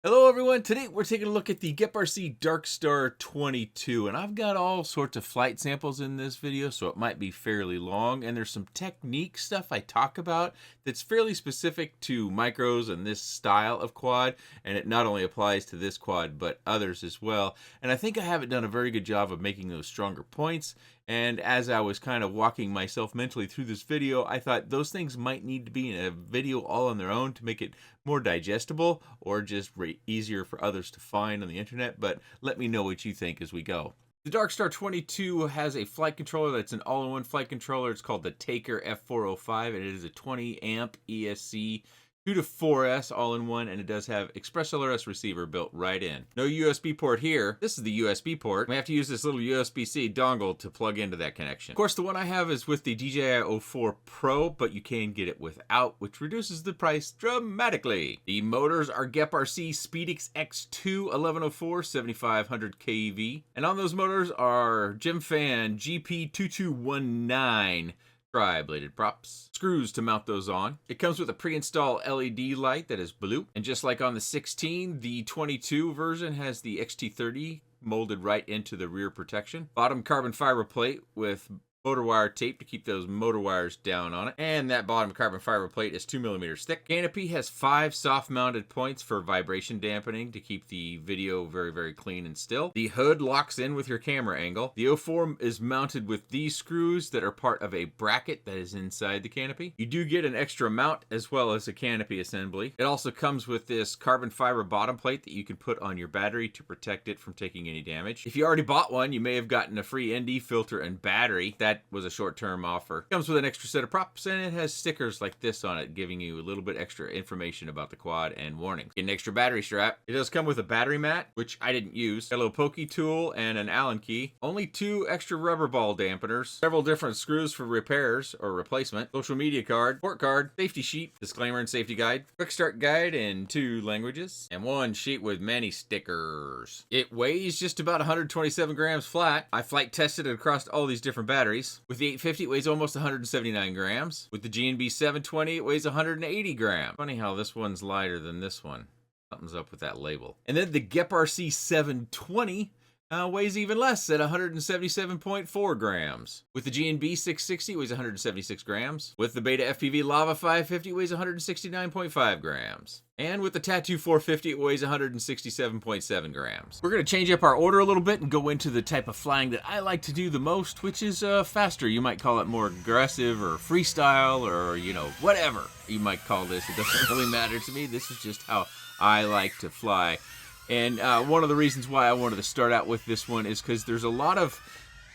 Hello everyone, today we're taking a look at the geprc DarkStar22 and I've got all sorts of flight samples in this video, so it might be fairly long, and there's some technique stuff I talk about that's fairly specific to micros and this style of quad, and it not only applies to this quad but others as well. And I think I haven't done a very good job of making those stronger points, and as I was kind of walking myself mentally through this video, I thought those things might need to be in a video all on their own to make it more digestible or just easier for others to find on the internet. But let me know what you think as we go. The DarkStar22 has a flight controller that's an all-in-one flight controller. It's called the Taker F405, and it is a 20 amp ESC 2 to 4S all-in-one, and it does have Express LRS receiver built right in. No USB port here. This is the USB port. We have to use this little USB-C dongle to plug into that connection. Of course, the one I have is with the DJI 04 Pro, but you can get it without, which reduces the price dramatically. The motors are geprc Speedix X2 1104 7500 kV, and on those motors are Gemfan GP2219 tri-bladed props. Screws to mount those on. It comes with a pre-installed LED light that is blue. And just like on the 16, the 22 version has the XT30 molded right into the rear protection. Bottom carbon fiber plate with motor wire tape to keep those motor wires down on it. And that bottom carbon fiber plate is 2 millimeters thick. Canopy has 5 soft mounted points for vibration dampening to keep the video very, very clean and still. The hood locks in with your camera angle. The 04 is mounted with these screws that are part of a bracket that is inside the canopy. You do get an extra mount as well as a canopy assembly. It also comes with this carbon fiber bottom plate that you can put on your battery to protect it from taking any damage. If you already bought one, you may have gotten a free ND filter and battery. That was a short-term offer. Comes with an extra set of props, and it has stickers like this on it, giving you a little bit extra information about the quad and warnings. Get an extra battery strap. It does come with a battery mat, which I didn't use, a little pokey tool, and an Allen key. Only 2 extra rubber ball dampeners, several different screws for repairs or replacement, social media card, port card, safety sheet, disclaimer and safety guide, quick start guide in 2 languages, and 1 sheet with many stickers. It weighs just about 127 grams flat. I flight tested it across all these different batteries. With the 850, it weighs almost 179 grams. With the G&B 720, it weighs 180 grams. Funny how this one's lighter than this one. Something's up with that label. And then the geprc 720 weighs even less at 177.4 grams. With the G&B 660, it weighs 176 grams. With the Beta FPV Lava 550, it weighs 169.5 grams. And with the Tattoo 450, it weighs 167.7 grams. We're going to change up our order a little bit and go into the type of flying that I like to do the most, which is faster. You might call it more aggressive or freestyle or, you know, whatever you might call this. It doesn't really matter to me. This is just how I like to fly. And one of the reasons why I wanted to start out with this one is because there's a lot of,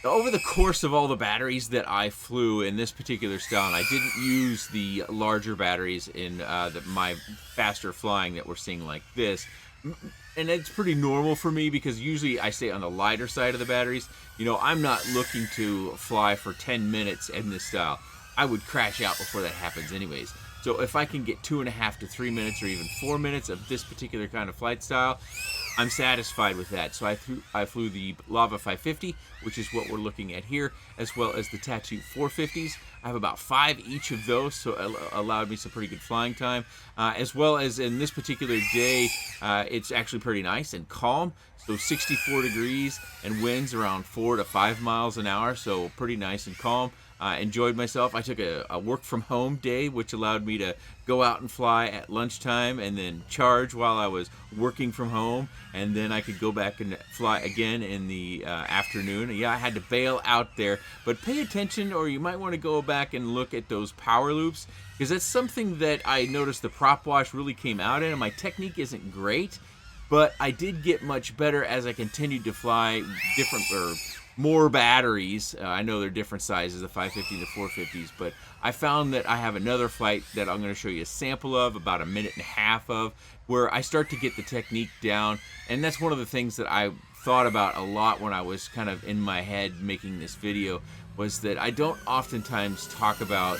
over the course of all the batteries that I flew in this particular style, and I didn't use the larger batteries in my faster flying that we're seeing like this. And it's pretty normal for me because usually I stay on the lighter side of the batteries. You know, I'm not looking to fly for 10 minutes in this style. I would crash out before that happens anyways. So if I can get 2.5 to 3 minutes or even 4 minutes of this particular kind of flight style, I'm satisfied with that. So I flew the Lava 550, which is what we're looking at here, as well as the Tattoo 450s. I have about 5 each of those, so it allowed me some pretty good flying time. As well as in this particular day, it's actually pretty nice and calm. So 64 degrees and winds around 4 to 5 miles an hour, so pretty nice and calm. Enjoyed myself. I took a work from home day, which allowed me to go out and fly at lunchtime and then charge while I was working from home, and then I could go back and fly again in the afternoon. Yeah, I had to bail out there, but pay attention, or you might want to go back and look at those power loops, because that's something that I noticed the prop wash really came out in, and my technique isn't great, but I did get much better as I continued to fly different more batteries. I know they're different sizes, the 550 and the 450s, but I found that I have another flight that I'm going to show you a sample of, about 1.5 minutes of, where I start to get the technique down, and that's one of the things that I thought about a lot when I was kind of in my head making this video, was that I don't oftentimes talk about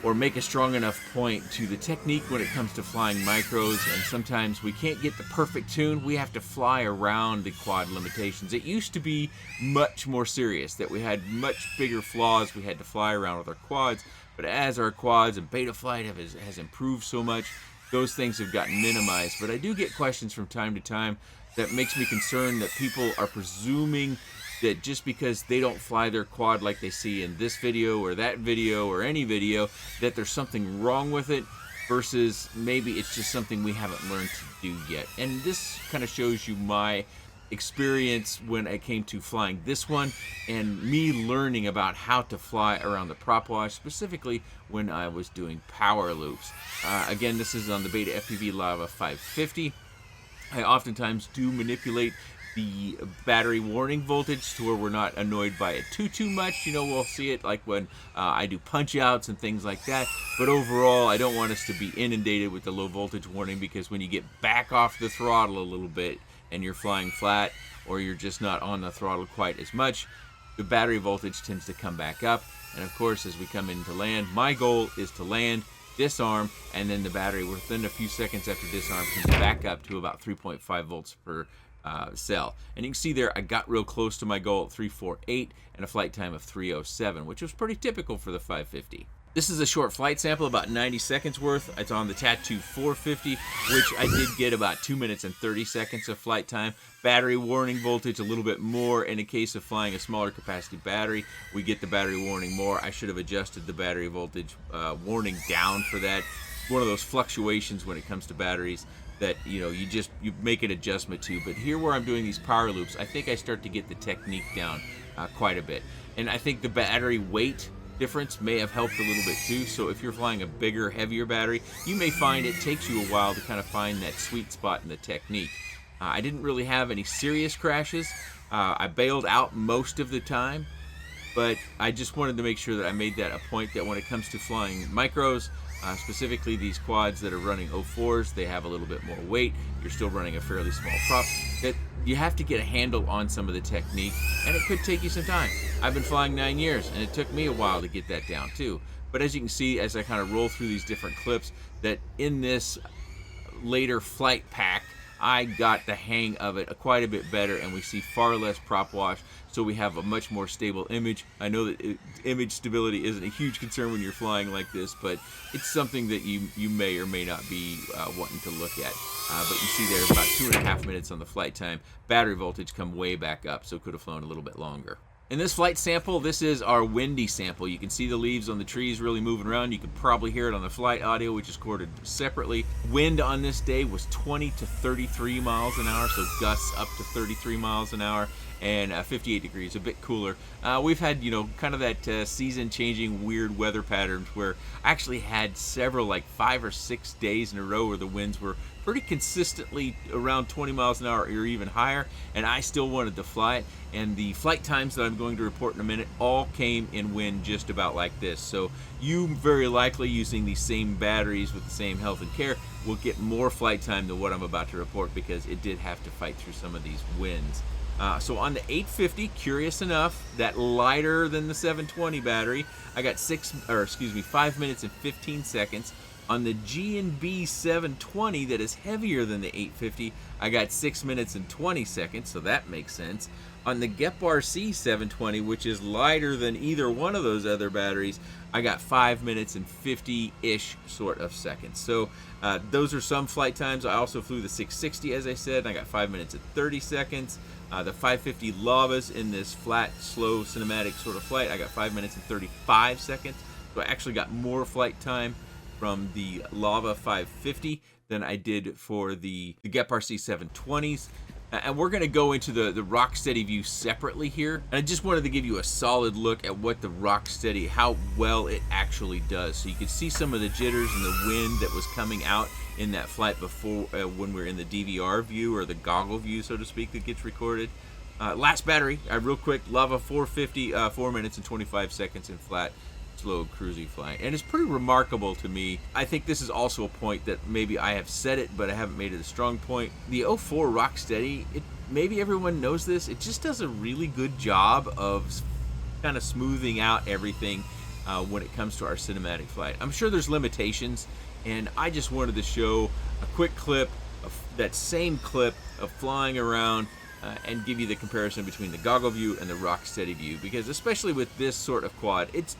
or make a strong enough point to the technique when it comes to flying micros, and sometimes we can't get the perfect tune. We have to fly around the quad limitations. It used to be much more serious, that we had much bigger flaws we had to fly around with our quads, but as our quads and beta flight has improved so much, those things have gotten minimized. But I do get questions from time to time that makes me concerned that people are presuming that just because they don't fly their quad like they see in this video or that video or any video, that there's something wrong with it, versus maybe it's just something we haven't learned to do yet. And this kind of shows you my experience when I came to flying this one, and me learning about how to fly around the prop wash, specifically when I was doing power loops. Again, this is on the Beta FPV Lava 550. I oftentimes do manipulate the battery warning voltage to where we're not annoyed by it too much. You know, we'll see it like when I do punch outs and things like that. But overall, I don't want us to be inundated with the low voltage warning, because when you get back off the throttle a little bit and you're flying flat, or you're just not on the throttle quite as much, the battery voltage tends to come back up. And of course, as we come into land, my goal is to land, disarm, and then the battery within a few seconds after disarm comes back up to about 3.5 volts per cell. And you can see there I got real close to my goal at 348 and a flight time of 307, which was pretty typical for the 550. This is a short flight sample, about 90 seconds worth. It's on the Tattoo 450, which I did get about 2 minutes and 30 seconds of flight time. Battery warning voltage a little bit more. In a case of flying a smaller capacity battery, we get the battery warning more. I should have adjusted the battery voltage warning down for that. One of those fluctuations when it comes to batteries that, you know, you make an adjustment to. But here where I'm doing these power loops, I think I start to get the technique down quite a bit. And I think the battery weight difference may have helped a little bit too. So if you're flying a bigger, heavier battery, you may find it takes you a while to kind of find that sweet spot in the technique. I didn't really have any serious crashes. I bailed out most of the time, but I just wanted to make sure that I made that a point, that when it comes to flying micros, specifically these quads that are running 04s, they have a little bit more weight. You're still running a fairly small prop. That you have to get a handle on some of the technique, and it could take you some time. I've been flying 9 years, and it took me a while to get that down too. But as you can see, as I kind of roll through these different clips, that in this later flight pack, I got the hang of it quite a bit better, and we see far less prop wash, so we have a much more stable image. I know that image stability isn't a huge concern when you're flying like this, but it's something that you may or may not be wanting to look at. But you see there about 2.5 minutes on the flight time. Battery voltage come way back up, so could have flown a little bit longer. In this flight sample, this is our windy sample. You can see the leaves on the trees really moving around. You can probably hear it on the flight audio, which is recorded separately. Wind on this day was 20 to 33 miles an hour, so gusts up to 33 miles an hour, and 58 degrees, a bit cooler. We've had, you know, kind of that season-changing weird weather patterns where I actually had several, like 5 or 6 days in a row where the winds were pretty consistently around 20 miles an hour or even higher, and I still wanted to fly it. And the flight times that I'm going to report in a minute all came in wind just about like this. So you very likely, using these same batteries with the same health and care, will get more flight time than what I'm about to report, because it did have to fight through some of these winds. So on the 850, curious enough, that lighter than the 720 battery, I got 5 minutes and 15 seconds. On the G&B 720, that is heavier than the 850, I got 6 minutes and 20 seconds, so that makes sense. On the geprc 720, which is lighter than either one of those other batteries, I got 5 minutes and 50-ish sort of seconds. So those are some flight times. I also flew the 660, as I said, and I got 5 minutes and 30 seconds. The 550 lavas in this flat, slow, cinematic sort of flight, I got 5 minutes and 35 seconds. So I actually got more flight time from the Lava 550 than I did for the geprc 720s. And we're going to go into the Rocksteady view separately here. And I just wanted to give you a solid look at what the Rocksteady, how well it actually does. So you can see some of the jitters and the wind that was coming out in that flight before, when we're in the DVR view, or the goggle view, so to speak, that gets recorded. Last battery, real quick, Lava 450, 4 minutes and 25 seconds in flat, slow cruisy flying. And it's pretty remarkable to me. I think this is also a point that maybe I have said it, but I haven't made it a strong point. The 04 Rocksteady, maybe everyone knows this, it just does a really good job of kind of smoothing out everything when it comes to our cinematic flight. I'm sure there's limitations, and I just wanted to show a quick clip of that same clip of flying around and give you the comparison between the goggle view and the Rocksteady view, because especially with this sort of quad, it's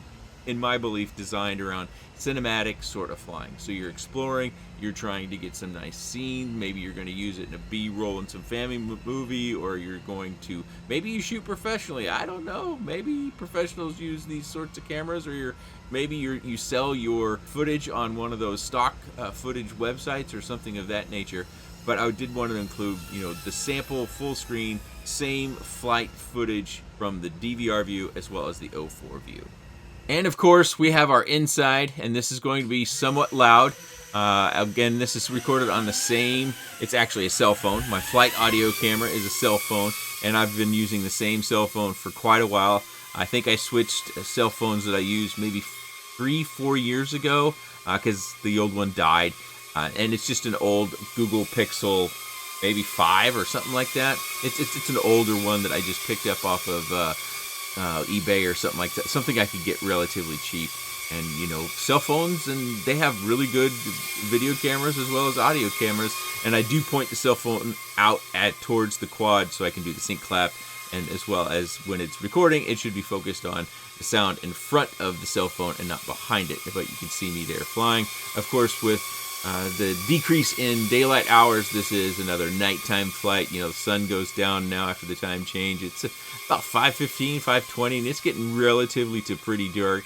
in my belief, designed around cinematic sort of flying. So you're exploring, you're trying to get some nice scene, maybe you're going to use it in a B-roll in some family movie, or you're going to, maybe you shoot professionally, I don't know, maybe professionals use these sorts of cameras, or maybe you sell your footage on one of those stock footage websites or something of that nature. But I did want to include, the sample full screen, same flight footage from the DVR view as well as the 04 view. And of course, we have our inside, and this is going to be somewhat loud. Again, this is recorded on the same, it's actually a cell phone. My flight audio camera is a cell phone, and I've been using the same cell phone for quite a while. I think I switched cell phones that I used maybe 3-4 years ago, because the old one died. And it's just an old Google Pixel, maybe 5 or something like that. It's an older one that I just picked up off of eBay or something like that. Something I could get relatively cheap. And, cell phones, and they have really good video cameras as well as audio cameras. And I do point the cell phone out towards the quad so I can do the sync clap. And as well as when it's recording, it should be focused on the sound in front of the cell phone and not behind it. But you can see me there flying. Of course, with the decrease in daylight hours, this is another nighttime flight. The sun goes down now after the time change. It's about 5:15, 5:20, and it's getting relatively to pretty dark.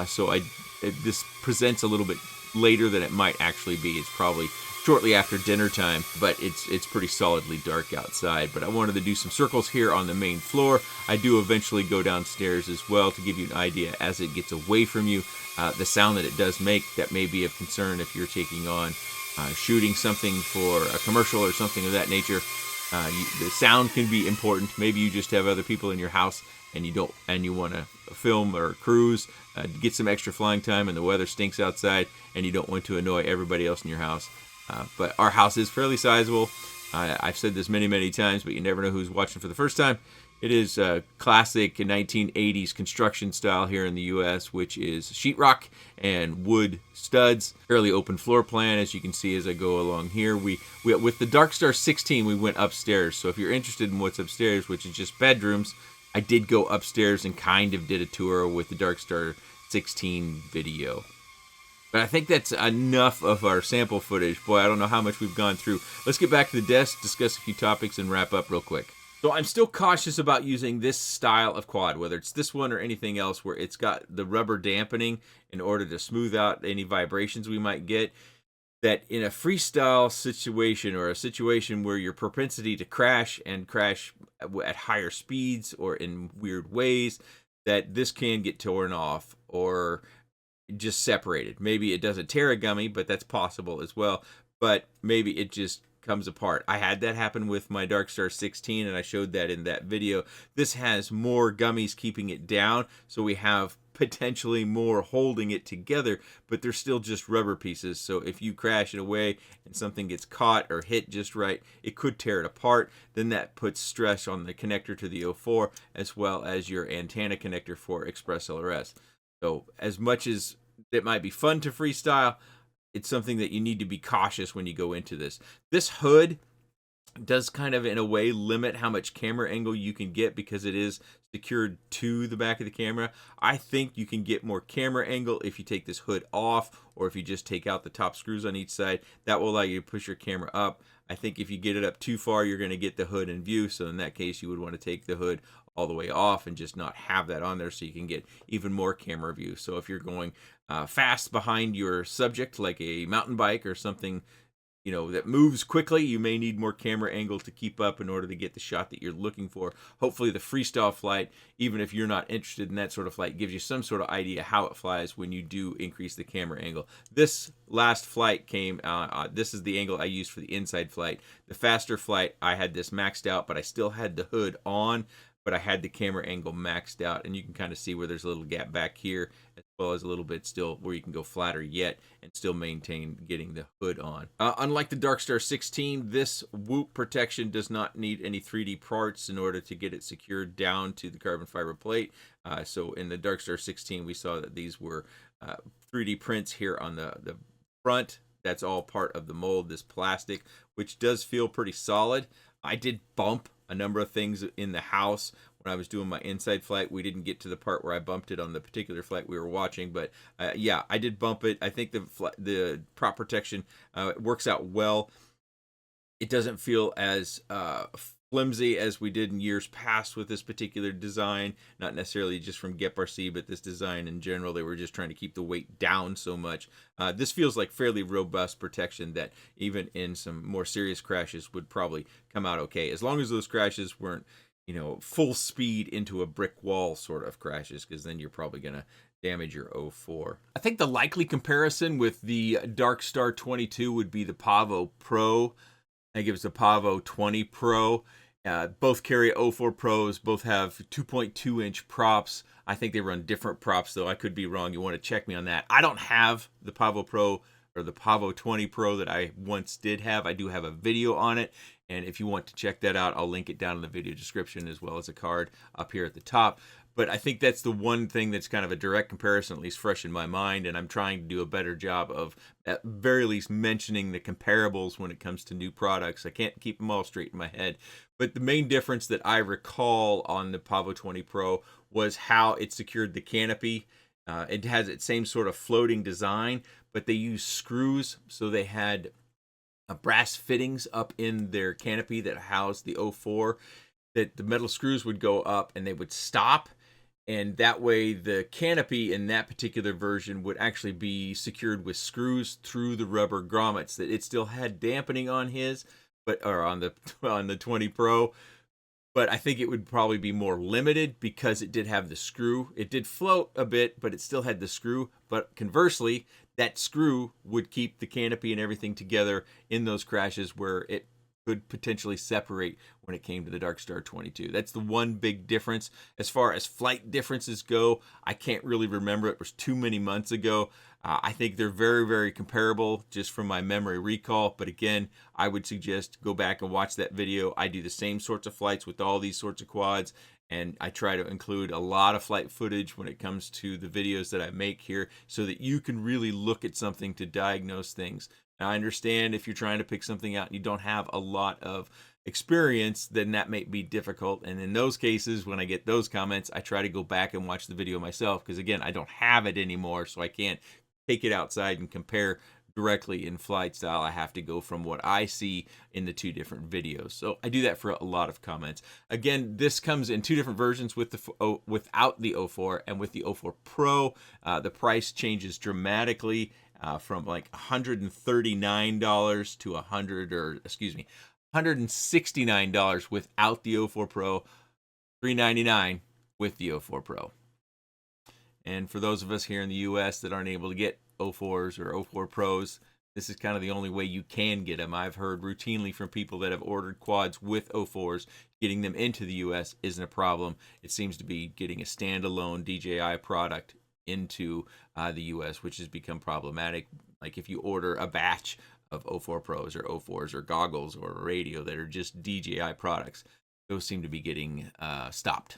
So this presents a little bit later than it might actually be. It's probably shortly after dinner time, but it's pretty solidly dark outside. But I wanted to do some circles here on the main floor. I do eventually go downstairs as well to give you an idea as it gets away from you, the sound that it does make. That may be of concern if you're taking on shooting something for a commercial or something of that nature. The sound can be important. Maybe you just have other people in your house and you want to film or cruise, get some extra flying time, and the weather stinks outside, and you don't want to annoy everybody else in your house. But our house is fairly sizable. I've said this many, many times, but you never know who's watching for the first time. It is classic 1980s construction style here in the U.S., which is sheetrock and wood studs, fairly open floor plan, as you can see as I go along here. We with the DarkStar22, we went upstairs. So if you're interested in what's upstairs, which is just bedrooms, I did go upstairs and kind of did a tour with the DarkStar22 video. But I think that's enough of our sample footage. Boy, I don't know how much we've gone through. Let's get back to the desk, discuss a few topics, and wrap up real quick. So I'm still cautious about using this style of quad, whether it's this one or anything else, where it's got the rubber dampening in order to smooth out any vibrations we might get. That in a freestyle situation, or a situation where your propensity to crash at higher speeds or in weird ways, that this can get torn off or just separated. Maybe it doesn't tear a gummy, but that's possible as well. But maybe it just comes apart. I had that happen with my DarkStar22, and I showed that in that video. This has more gummies keeping it down, so we have potentially more holding it together, but they're still just rubber pieces. So if you crash it away and something gets caught or hit just right, it could tear it apart. Then that puts stress on the connector to the 04 as well as your antenna connector for Express LRS. So as much as it might be fun to freestyle, it's something that you need to be cautious when you go into this. This hood does kind of, in a way, limit how much camera angle you can get because it is secured to the back of the camera. I think you can get more camera angle if you take this hood off, or if you just take out the top screws on each side. That will allow you to push your camera up. I think if you get it up too far, you're going to get the hood in view. So in that case, you would want to take the hood all the way off and just not have that on there, so you can get even more camera view. So if you're going fast behind your subject, like a mountain bike or something, that moves quickly, you may need more camera angle to keep up in order to get the shot that you're looking for. Hopefully the freestyle flight, even if you're not interested in that sort of flight, gives you some sort of idea how it flies when you do increase the camera angle. This last flight came, this is the angle I used for the inside flight. The faster flight, I had this maxed out, but I still had the hood on, but I had the camera angle maxed out, and you can kind of see where there's a little gap back here, as well as a little bit still where you can go flatter yet and still maintain getting the hood on. Unlike the DarkStar22, this whoop protection does not need any 3D parts in order to get it secured down to the carbon fiber plate. So in the DarkStar22, we saw that these were 3D prints here on the front. That's all part of the mold, this plastic, which does feel pretty solid. I did bump a number of things in the house when I was doing my inside flight. We didn't get to the part where I bumped it on the particular flight we were watching, but yeah, I did bump it. I think the prop protection works out well. It doesn't feel as flimsy as we did in years past with this particular design. Not necessarily just from geprc, but this design in general. They were just trying to keep the weight down so much. This feels like fairly robust protection that even in some more serious crashes would probably come out okay, as long as those crashes weren't, you know, full speed into a brick wall sort of crashes, because then you're probably gonna damage your 04. I think the likely comparison with the DarkStar22 would be the Pavo Pro. I think it was the Pavo 20 Pro. Both carry 04 Pros. Both have 2.2-inch props. I think they run different props, though. I could be wrong. You want to check me on that. I don't have the Pavo Pro or the Pavo 20 Pro that I once did have. I do have a video on it, and if you want to check that out, I'll link it down in the video description, as well as a card up here at the top. But I think that's the one thing that's kind of a direct comparison, at least fresh in my mind, and I'm trying to do a better job of, at very least, mentioning the comparables when it comes to new products. I can't keep them all straight in my head. But the main difference that I recall on the Pavo 20 Pro was how it secured the canopy. It has its same sort of floating design, but they use screws, so they had brass fittings up in their canopy that housed the 04, that the metal screws would go up and they would stop. And that way the canopy in that particular version would actually be secured with screws through the rubber grommets. That it still had dampening on his, or on the 20 Pro, but I think it would probably be more limited because it did have the screw. It did float a bit, but it still had the screw. But conversely, that screw would keep the canopy and everything together in those crashes where it could potentially separate when it came to the DarkStar22. That's the one big difference. As far as flight differences go, I can't really remember. It was too many months ago. I think they're very, very comparable just from my memory recall. But again, I would suggest go back and watch that video. I do the same sorts of flights with all these sorts of quads, and I try to include a lot of flight footage when it comes to the videos that I make here, so that you can really look at something to diagnose things. Now, I understand if you're trying to pick something out and you don't have a lot of experience, then that may be difficult. And in those cases, when I get those comments, I try to go back and watch the video myself, because again, I don't have it anymore, so I can't take it outside and compare directly in flight style. I have to go from what I see in the two different videos. So I do that for a lot of comments. Again, this comes in two different versions, with the without the 04 and with the 04 Pro. The price changes dramatically. From like $139 to $169 without the 04 Pro, $399 with the 04 Pro. And for those of us here in the US that aren't able to get 04s or 04 Pros, this is kind of the only way you can get them. I've heard routinely from people that have ordered quads with 04s, getting them into the US isn't a problem. It seems to be getting a standalone DJI product into the US, which has become problematic. Like if you order a batch of 04 Pros or 04s or goggles or a radio that are just DJI products, those seem to be getting stopped.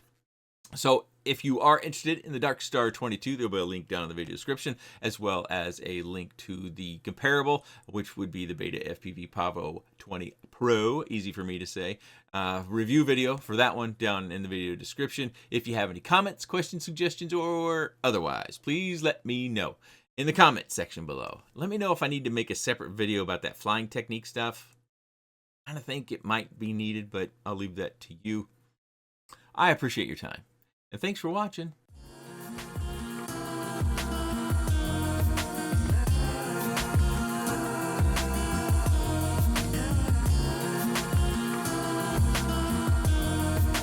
So if you are interested in the DarkStar22, there'll be a link down in the video description, as well as a link to the comparable, which would be the Beta FPV Pavo 20 Pro, easy for me to say, review video for that one down in the video description. If you have any comments, questions, suggestions, or otherwise, please let me know in the comment section below. Let me know if I need to make a separate video about that flying technique stuff. I kind of think it might be needed, but I'll leave that to you. I appreciate your time, and thanks for watching.